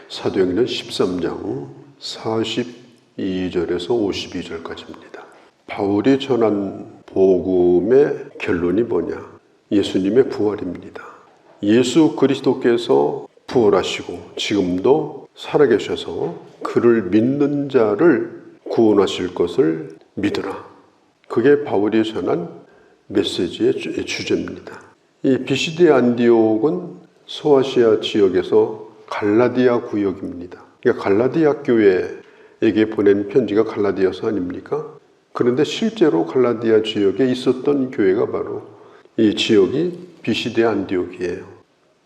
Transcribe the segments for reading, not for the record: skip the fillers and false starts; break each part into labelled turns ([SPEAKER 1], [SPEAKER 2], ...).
[SPEAKER 1] 사도행전 13장 42절에서 52절까지입니다. 바울이 전한 복음의 결론이 뭐냐? 예수님의 부활입니다. 예수 그리스도께서 부활하시고 지금도 살아계셔서 그를 믿는 자를 구원하실 것을 믿으라. 그게 바울이 전한 메시지의 주제입니다. 이 비시디 안디옥은 소아시아 지역에서 갈라디아 구역입니다. 그러니까 갈라디아 교회에게 보낸 편지가 갈라디아서 아닙니까? 그런데 실제로 갈라디아 지역에 있었던 교회가 바로 이 지역이 비시디 안디옥이에요.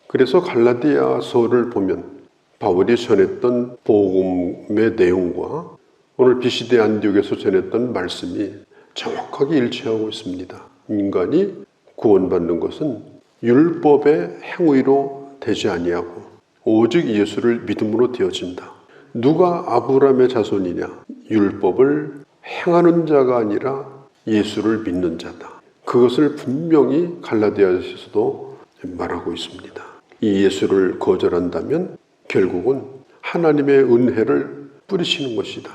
[SPEAKER 1] 그래서 갈라디아서를 보면 바울이 전했던 복음의 내용과 오늘 비시디 안디옥에서 전했던 말씀이 정확하게 일치하고 있습니다. 인간이 구원받는 것은 율법의 행위로 되지 아니하고 오직 예수를 믿음으로 되어진다. 누가 아브라함의 자손이냐? 율법을 행하는 자가 아니라 예수를 믿는 자다. 그것을 분명히 갈라디아서도 말하고 있습니다. 이 예수를 거절한다면 결국은 하나님의 은혜를 뿌리치는 것이다.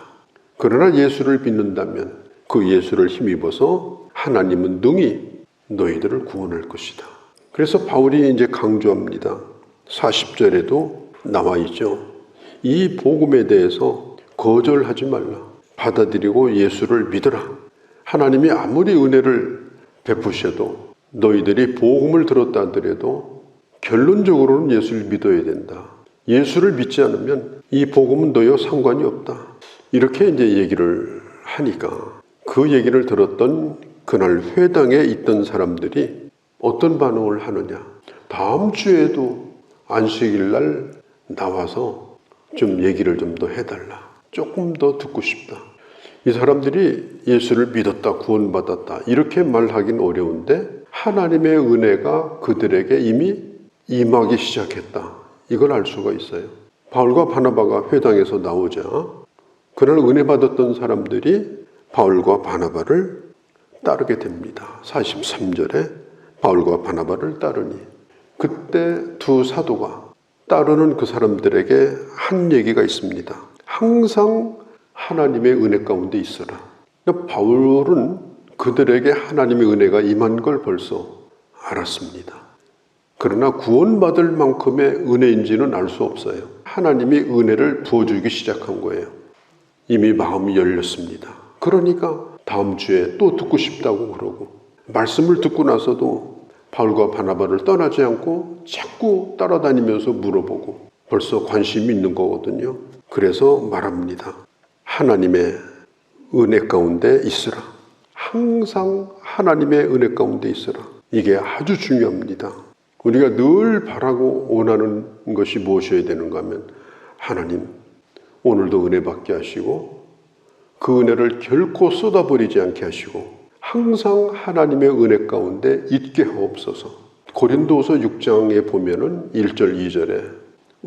[SPEAKER 1] 그러나 예수를 믿는다면 그 예수를 힘입어서 하나님은 능히 너희들을 구원할 것이다. 그래서 바울이 이제 강조합니다. 40절에도 나와 있죠. 이 복음에 대해서 거절하지 말라. 받아들이고 예수를 믿으라. 하나님이 아무리 은혜를 베푸셔도 너희들이 복음을 들었다 하더라도 결론적으로는 예수를 믿어야 된다. 예수를 믿지 않으면 이 복음은 너희와 상관이 없다. 이렇게 이제 얘기를 하니까 그 얘기를 들었던 그날 회당에 있던 사람들이 어떤 반응을 하느냐. 다음 주에도 안식일 날 나와서 좀 얘기를 좀 더 해달라. 조금 더 듣고 싶다. 이 사람들이 예수를 믿었다, 구원받았다 이렇게 말하긴 어려운데 하나님의 은혜가 그들에게 이미 임하기 시작했다. 이걸 알 수가 있어요. 바울과 바나바가 회당에서 나오자 그날 은혜 받았던 사람들이 바울과 바나바를 따르게 됩니다. 43절에 바울과 바나바를 따르니 그때 두 사도가 따르는 그 사람들에게 한 얘기가 있습니다. 항상 하나님의 은혜 가운데 있어라. 바울은 그들에게 하나님의 은혜가 임한 걸 벌써 알았습니다. 그러나 구원받을 만큼의 은혜인지는 알 수 없어요. 하나님이 은혜를 부어주기 시작한 거예요. 이미 마음이 열렸습니다. 그러니까 다음 주에 또 듣고 싶다고 그러고 말씀을 듣고 나서도 바울과 바나바를 떠나지 않고 자꾸 따라다니면서 물어보고 벌써 관심이 있는 거거든요. 그래서 말합니다. 하나님의 은혜 가운데 있으라. 항상 하나님의 은혜 가운데 있으라. 이게 아주 중요합니다. 우리가 늘 바라고 원하는 것이 무엇이어야 되는가 하면 하나님 오늘도 은혜 받게 하시고 그 은혜를 결코 쏟아버리지 않게 하시고 항상 하나님의 은혜 가운데 있게 하옵소서. 고린도서 6장에 보면은 1절 2절에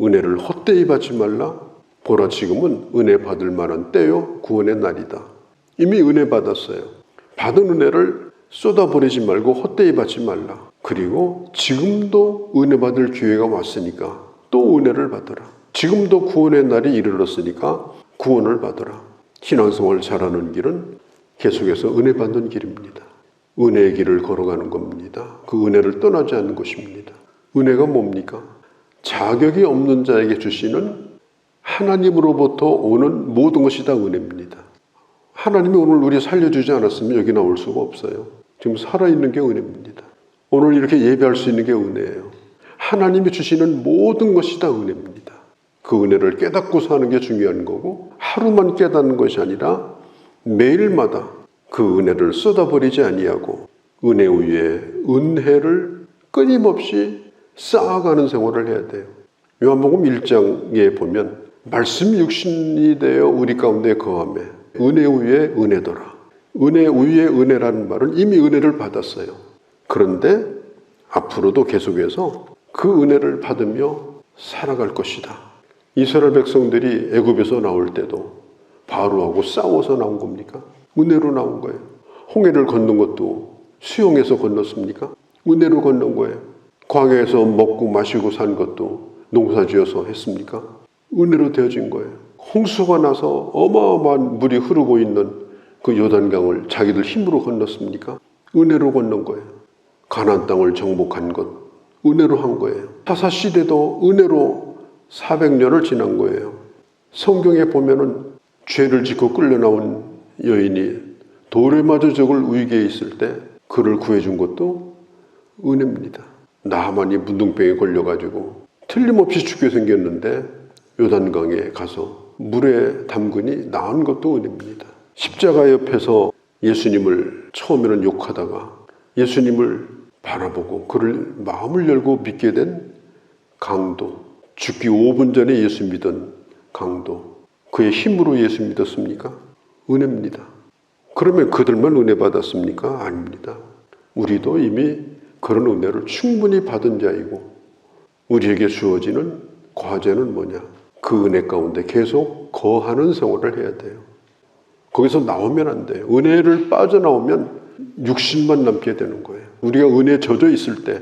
[SPEAKER 1] 은혜를 헛되이 받지 말라. 보라 지금은 은혜 받을 만한 때요 구원의 날이다. 이미 은혜 받았어요. 받은 은혜를 쏟아버리지 말고 헛되이 받지 말라. 그리고 지금도 은혜 받을 기회가 왔으니까 또 은혜를 받으라. 지금도 구원의 날이 이르렀으니까 구원을 받으라. 신앙생활 잘하는 길은 계속해서 은혜 받는 길입니다. 은혜의 길을 걸어가는 겁니다. 그 은혜를 떠나지 않는 것입니다. 은혜가 뭡니까? 자격이 없는 자에게 주시는 하나님으로부터 오는 모든 것이 다 은혜입니다. 하나님이 오늘 우리 살려주지 않았으면 여기 나올 수가 없어요. 지금 살아있는 게 은혜입니다. 오늘 이렇게 예배할 수 있는 게 은혜예요. 하나님이 주시는 모든 것이 다 은혜입니다. 그 은혜를 깨닫고 사는 게 중요한 거고 하루만 깨닫는 것이 아니라 매일마다 그 은혜를 쏟아버리지 아니하고 은혜 위에 은혜를 끊임없이 쌓아가는 생활을 해야 돼요. 요한복음 1장에 보면 말씀이 육신이 되어 우리 가운데 거하매 은혜 위에 은혜더라. 은혜 위에 은혜라는 말은 이미 은혜를 받았어요. 그런데 앞으로도 계속해서 그 은혜를 받으며 살아갈 것이다. 이스라엘 백성들이 애굽에서 나올 때도 바로하고 싸워서 나온 겁니까? 은혜로 나온 거예요. 홍해를 건넌 것도 수용해서 건넜습니까? 은혜로 건넌 거예요. 광야에서 먹고 마시고 산 것도 농사지어서 했습니까? 은혜로 되어진 거예요. 홍수가 나서 어마어마한 물이 흐르고 있는 그 요단강을 자기들 힘으로 건넜습니까? 은혜로 건넌 거예요. 가나안 땅을 정복한 것 은혜로 한 거예요. 타사 시대도 은혜로 400년을 지난 거예요. 성경에 보면은 죄를 짓고 끌려 나온 여인이 돌에 맞아 적을 위기에 있을 때 그를 구해준 것도 은혜입니다. 나하만이 문둥병에 걸려가지고 틀림없이 죽게 생겼는데 요단강에 가서 물에 담그니 나은 것도 은혜입니다. 십자가 옆에서 예수님을 처음에는 욕하다가 예수님을 바라보고 그를 마음을 열고 믿게 된 강도, 죽기 5분 전에 예수 믿은 강도, 그의 힘으로 예수 믿었습니까? 은혜입니다. 그러면 그들만 은혜 받았습니까? 아닙니다. 우리도 이미 그런 은혜를 충분히 받은 자이고 우리에게 주어지는 과제는 뭐냐? 그 은혜 가운데 계속 거하는 생활을 해야 돼요. 거기서 나오면 안 돼요. 은혜를 빠져나오면 육신만 남게 되는 거예요. 우리가 은혜에 젖어 있을 때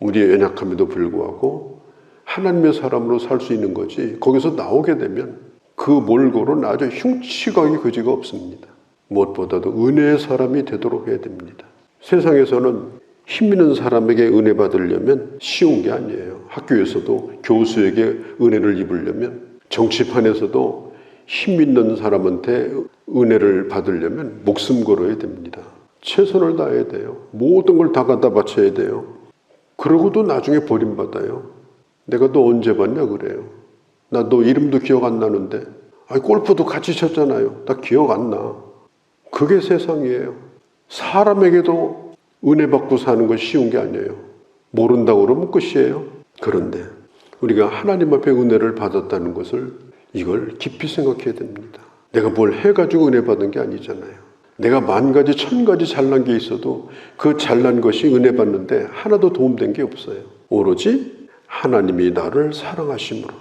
[SPEAKER 1] 우리의 연약함에도 불구하고 하나님의 사람으로 살 수 있는 거지, 거기서 나오게 되면 그 몰골은 아주 흉측하게 그지가 없습니다. 무엇보다도 은혜의 사람이 되도록 해야 됩니다. 세상에서는 힘 있는 사람에게 은혜 받으려면 쉬운 게 아니에요. 학교에서도 교수에게 은혜를 입으려면, 정치판에서도 힘 있는 사람한테 은혜를 받으려면 목숨 걸어야 됩니다. 최선을 다해야 돼요. 모든 걸 다 갖다 바쳐야 돼요. 그러고도 나중에 버림받아요. 내가 너 언제 봤냐 그래요. 나 너 이름도 기억 안 나는데, 골프도 같이 쳤잖아요. 나 기억 안 나. 그게 세상이에요. 사람에게도 은혜 받고 사는 것이 쉬운 게 아니에요. 모른다고 그러면 끝이에요. 그런데 우리가 하나님 앞에 은혜를 받았다는 것을 이걸 깊이 생각해야 됩니다. 내가 뭘 해가지고 은혜 받은 게 아니잖아요. 내가 10,000가지 1,000가지 잘난 게 있어도 그 잘난 것이 은혜 받는데 하나도 도움된 게 없어요. 오로지 하나님이 나를 사랑하심으로.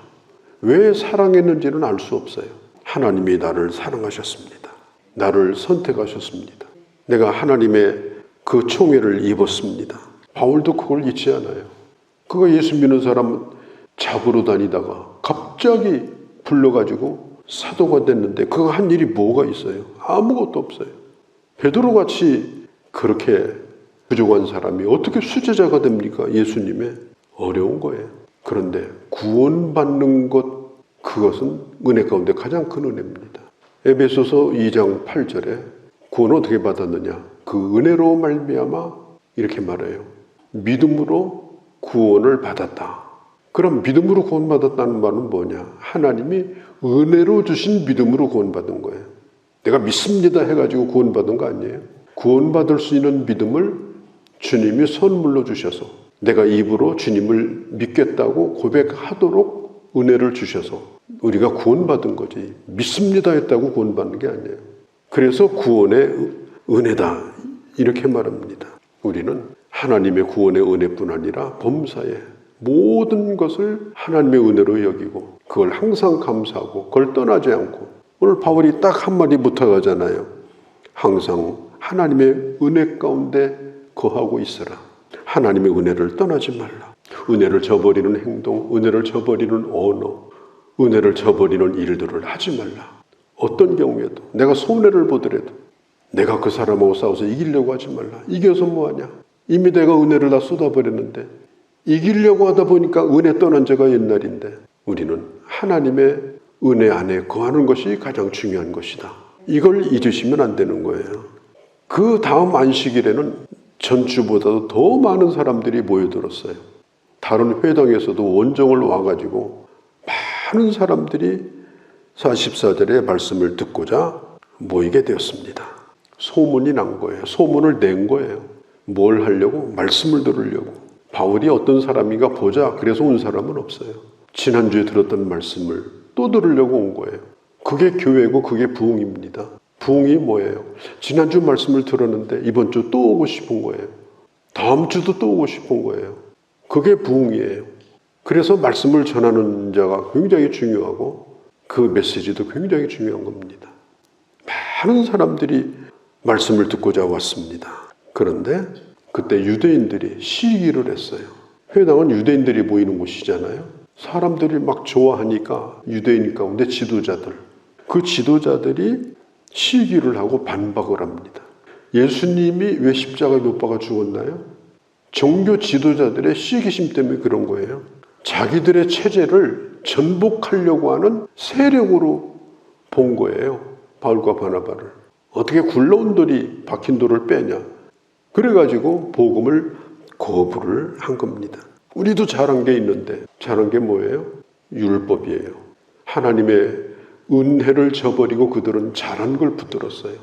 [SPEAKER 1] 왜 사랑했는지는 알 수 없어요. 하나님이 나를 사랑하셨습니다. 나를 선택하셨습니다. 내가 하나님의 그 총애를 입었습니다. 바울도 그걸 잊지 않아요. 그가 예수 믿는 사람은 잡으러 다니다가 갑자기 불러가지고 사도가 됐는데 그가 한 일이 뭐가 있어요? 아무것도 없어요. 베드로같이 그렇게 부족한 사람이 어떻게 수제자가 됩니까? 예수님의. 어려운 거예요. 그런데 구원받는 것, 그것은 은혜 가운데 가장 큰 은혜입니다. 에베소서 2장 8절에 구원을 어떻게 받았느냐? 그 은혜로 말미암아 이렇게 말해요. 믿음으로 구원을 받았다. 그럼 믿음으로 구원받았다는 말은 뭐냐? 하나님이 은혜로 주신 믿음으로 구원받은 거예요. 내가 믿습니다 해가지고 구원받은 거 아니에요. 구원받을 수 있는 믿음을 주님이 선물로 주셔서 내가 입으로 주님을 믿겠다고 고백하도록 은혜를 주셔서 우리가 구원받은 거지, 믿습니다 했다고 구원받는 게 아니에요. 그래서 구원의 은혜다 이렇게 말합니다. 우리는 하나님의 구원의 은혜뿐 아니라 범사에 모든 것을 하나님의 은혜로 여기고 그걸 항상 감사하고 그걸 떠나지 않고, 오늘 바울이 딱 한마디 부탁하잖아요. 항상 하나님의 은혜 가운데 거하고 있어라. 하나님의 은혜를 떠나지 말라. 은혜를 저버리는 행동, 은혜를 저버리는 언어, 은혜를 저버리는 일들을 하지 말라. 어떤 경우에도 내가 손해를 보더라도 내가 그 사람하고 싸워서 이기려고 하지 말라. 이겨서 뭐하냐? 이미 내가 은혜를 다 쏟아버렸는데 이기려고 하다 보니까 은혜 떠난 지가 옛날인데, 우리는 하나님의 은혜 안에 거하는 것이 가장 중요한 것이다. 이걸 잊으시면 안 되는 거예요. 그 다음 안식일에는 전주보다도 더 많은 사람들이 모여들었어요. 다른 회당에서도 원정을 와가지고 많은 사람들이 44절의 말씀을 듣고자 모이게 되었습니다. 소문이 난 거예요. 소문을 낸 거예요. 뭘 하려고? 말씀을 들으려고. 바울이 어떤 사람인가 보자 그래서 온 사람은 없어요. 지난주에 들었던 말씀을 또 들으려고 온 거예요. 그게 교회고 그게 부흥입니다. 부흥이 뭐예요? 지난주 말씀을 들었는데 이번 주 또 오고 싶은 거예요. 다음 주도 또 오고 싶은 거예요. 그게 부흥이에요. 그래서 말씀을 전하는 자가 굉장히 중요하고 그 메시지도 굉장히 중요한 겁니다. 많은 사람들이 말씀을 듣고자 왔습니다. 그런데 그때 유대인들이 시기를 했어요. 회당은 유대인들이 모이는 곳이잖아요. 사람들이 막 좋아하니까 유대인 가운데 지도자들, 그 지도자들이 시기를 하고 반박을 합니다. 예수님이 왜 십자가에 못 박아 죽었나요? 종교 지도자들의 시기심 때문에 그런 거예요. 자기들의 체제를 전복하려고 하는 세력으로 본 거예요. 바울과 바나바를. 어떻게 굴러온 돌이 박힌 돌을 빼냐. 그래가지고 복음을 거부를 한 겁니다. 우리도 잘한 게 있는데 잘한 게 뭐예요? 율법이에요. 하나님의 은혜를 저버리고 그들은 잘한 걸 붙들었어요.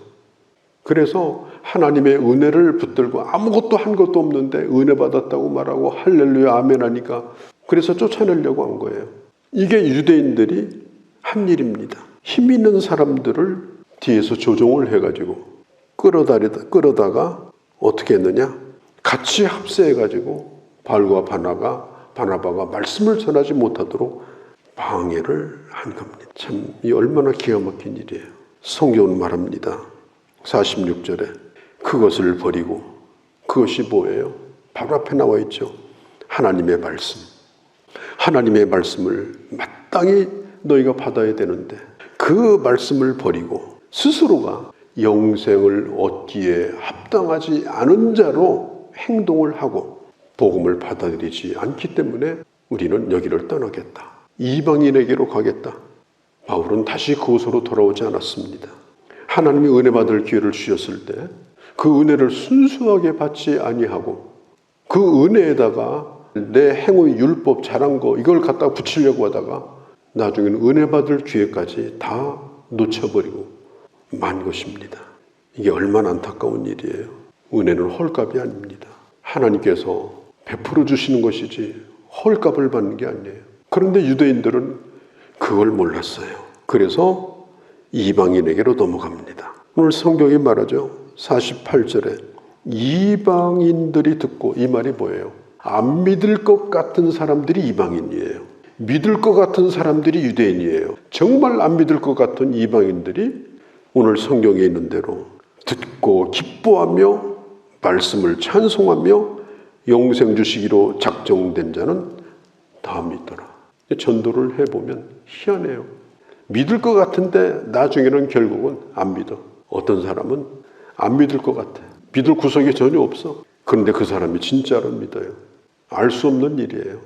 [SPEAKER 1] 그래서 하나님의 은혜를 붙들고 아무것도 한 것도 없는데 은혜 받았다고 말하고 할렐루야 아멘 하니까 그래서 쫓아내려고 한 거예요. 이게 유대인들이 한 일입니다. 힘 있는 사람들을 뒤에서 조종을 해가지고 끌어다가 어떻게 했느냐? 같이 합세해가지고 바울과 바나바가 말씀을 전하지 못하도록 방해를 한 겁니다. 참 이 얼마나 기가 막힌 일이에요. 성경은 말합니다. 46절에 그것을 버리고, 그것이 뭐예요? 바로 앞에 나와 있죠. 하나님의 말씀. 하나님의 말씀을 마땅히 너희가 받아야 되는데 그 말씀을 버리고 스스로가 영생을 얻기에 합당하지 않은 자로 행동을 하고 복음을 받아들이지 않기 때문에 우리는 여기를 떠나겠다. 이방인에게로 가겠다. 바울은 다시 그곳으로 돌아오지 않았습니다. 하나님이 은혜 받을 기회를 주셨을 때 그 은혜를 순수하게 받지 아니하고 그 은혜에다가 내 행위, 율법, 잘한 거 이걸 갖다 붙이려고 하다가 나중에는 은혜 받을 기회까지 다 놓쳐버리고 만 것입니다. 이게 얼마나 안타까운 일이에요. 은혜는 헐값이 아닙니다. 하나님께서 베풀어 주시는 것이지 헐값을 받는 게 아니에요. 그런데 유대인들은 그걸 몰랐어요. 그래서 이방인에게로 넘어갑니다. 오늘 성경이 말하죠. 48절에 이방인들이 듣고, 이 말이 뭐예요? 안 믿을 것 같은 사람들이 이방인이에요. 믿을 것 같은 사람들이 유대인이에요. 정말 안 믿을 것 같은 이방인들이 오늘 성경에 있는 대로 듣고 기뻐하며 말씀을 찬송하며 영생 주시기로 작정된 자는 다 믿더라. 전도를 해보면 희한해요. 믿을 것 같은데 나중에는 결국은 안 믿어. 어떤 사람은 안 믿을 것 같아. 믿을 구석이 전혀 없어. 그런데 그 사람이 진짜로 믿어요. 알 수 없는 일이에요.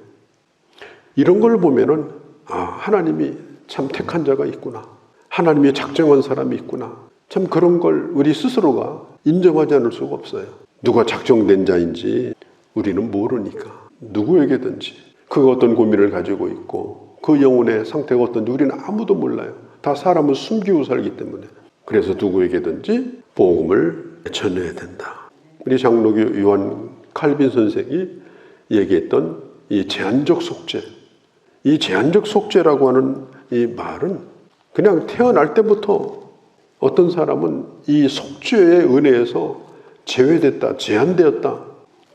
[SPEAKER 1] 이런 걸 보면은 하나님이 참 택한 자가 있구나. 하나님이 작정한 사람이 있구나. 참 그런 걸 우리 스스로가 인정하지 않을 수가 없어요. 누가 작정된 자인지 우리는 모르니까. 누구에게든지 그 어떤 고민을 가지고 있고 그 영혼의 상태가 어떤지 우리는 아무도 몰라요. 다 사람은 숨기고 살기 때문에. 그래서 누구에게든지 복음을 전해야 된다. 우리 장로교 요한 칼빈 선생이 얘기했던 이 제한적 속죄. 이 제한적 속죄라고 하는 이 말은 그냥 태어날 때부터 어떤 사람은 이 속죄의 은혜에서 제외됐다, 제한되었다.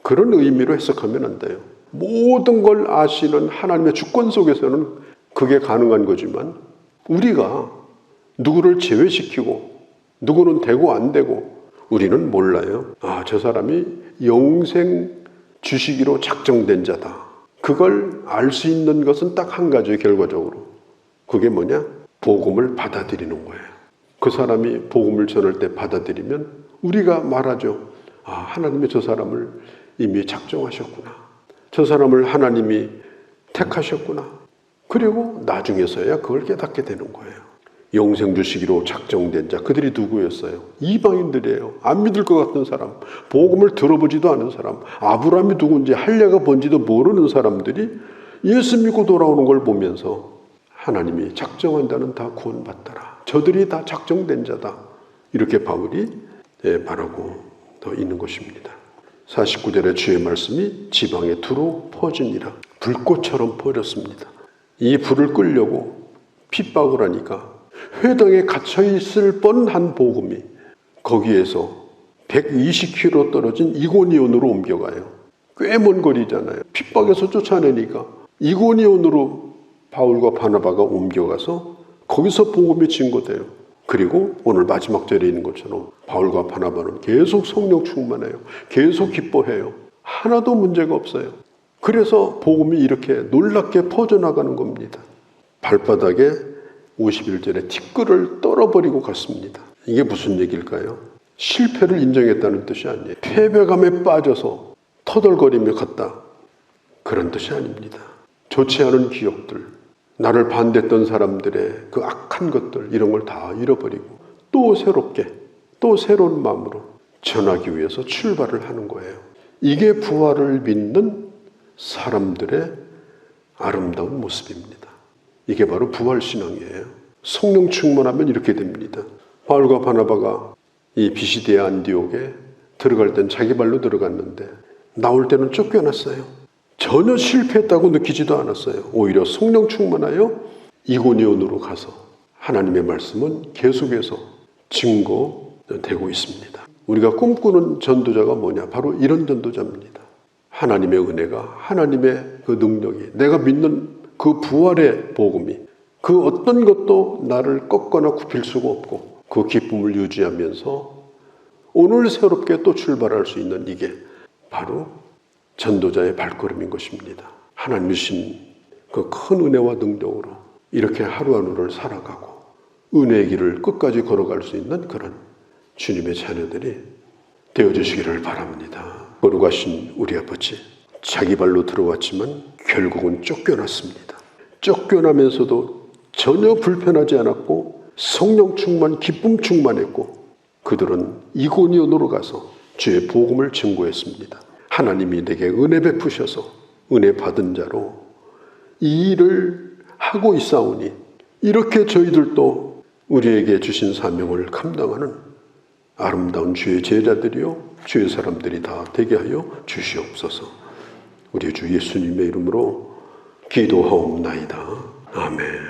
[SPEAKER 1] 그런 의미로 해석하면 안 돼요. 모든 걸 아시는 하나님의 주권 속에서는 그게 가능한 거지만 우리가 누구를 제외시키고 누구는 되고 안 되고 우리는 몰라요. 저 사람이 영생 주시기로 작정된 자다. 그걸 알 수 있는 것은 딱 한 가지예요. 결과적으로. 그게 뭐냐? 복음을 받아들이는 거예요. 그 사람이 복음을 전할 때 받아들이면 우리가 말하죠. 하나님이 저 사람을 이미 작정하셨구나. 저 사람을 하나님이 택하셨구나. 그리고 나중에서야 그걸 깨닫게 되는 거예요. 영생 주시기로 작정된 자, 그들이 누구였어요? 이방인들이에요. 안 믿을 것 같은 사람, 복음을 들어보지도 않은 사람, 아브라함이 누군지 할례가 뭔지도 모르는 사람들이 예수 믿고 돌아오는 걸 보면서 하나님이 작정한 자는 다 구원받더라. 저들이 다 작정된 자다. 이렇게 바울이 말하고 더 있는 것입니다. 49절의 주의 말씀이 지방에 두루 퍼지니라. 불꽃처럼 퍼졌습니다. 이 불을 끌려고 핍박을 하니까 회당에 갇혀있을 뻔한 복음이 거기에서 120km 떨어진 이고니온으로 옮겨가요. 꽤 먼 거리잖아요. 핍박에서 쫓아내니까 이고니온으로 바울과 바나바가 옮겨가서 거기서 복음이 증거돼요. 그리고 오늘 마지막 절에 있는 것처럼 바울과 바나바는 계속 성령 충만해요. 계속 기뻐해요. 하나도 문제가 없어요. 그래서 복음이 이렇게 놀랍게 퍼져나가는 겁니다. 발바닥에 51절에 티끌을 떨어버리고 갔습니다. 이게 무슨 얘기일까요? 실패를 인정했다는 뜻이 아니에요. 패배감에 빠져서 터덜거리며 갔다, 그런 뜻이 아닙니다. 좋지 않은 기억들, 나를 반대했던 사람들의 그 악한 것들, 이런 걸 다 잃어버리고 또 새롭게, 또 새로운 마음으로 전하기 위해서 출발을 하는 거예요. 이게 부활을 믿는 사람들의 아름다운 모습입니다. 이게 바로 부활신앙이에요. 성령 충만하면 이렇게 됩니다. 바울과 바나바가 이 비시디아 안디옥에 들어갈 땐 자기 발로 들어갔는데 나올 때는 쫓겨났어요. 전혀 실패했다고 느끼지도 않았어요. 오히려 성령 충만하여 이고니온으로 가서 하나님의 말씀은 계속해서 증거되고 있습니다. 우리가 꿈꾸는 전도자가 뭐냐? 바로 이런 전도자입니다. 하나님의 은혜가, 하나님의 그 능력이, 내가 믿는 그 부활의 복음이 그 어떤 것도 나를 꺾거나 굽힐 수가 없고 그 기쁨을 유지하면서 오늘 새롭게 또 출발할 수 있는, 이게 바로 전도자의 발걸음인 것입니다. 하나님 주신 그 큰 은혜와 능력으로 이렇게 하루하루를 살아가고 은혜의 길을 끝까지 걸어갈 수 있는 그런 주님의 자녀들이 되어주시기를 바랍니다. 거룩하신 우리 아버지, 자기 발로 들어왔지만 결국은 쫓겨났습니다. 쫓겨나면서도 전혀 불편하지 않았고 성령 충만, 기쁨 충만했고 그들은 이고니온으로 가서 주의 복음을 증거했습니다. 하나님이 내게 은혜 베푸셔서 은혜 받은 자로 이 일을 하고 있사오니 이렇게 저희들도 우리에게 주신 사명을 감당하는 아름다운 주의 제자들이요 주의 사람들이 다 되게 하여 주시옵소서. 우리 주 예수님의 이름으로 기도하옵나이다. 아멘.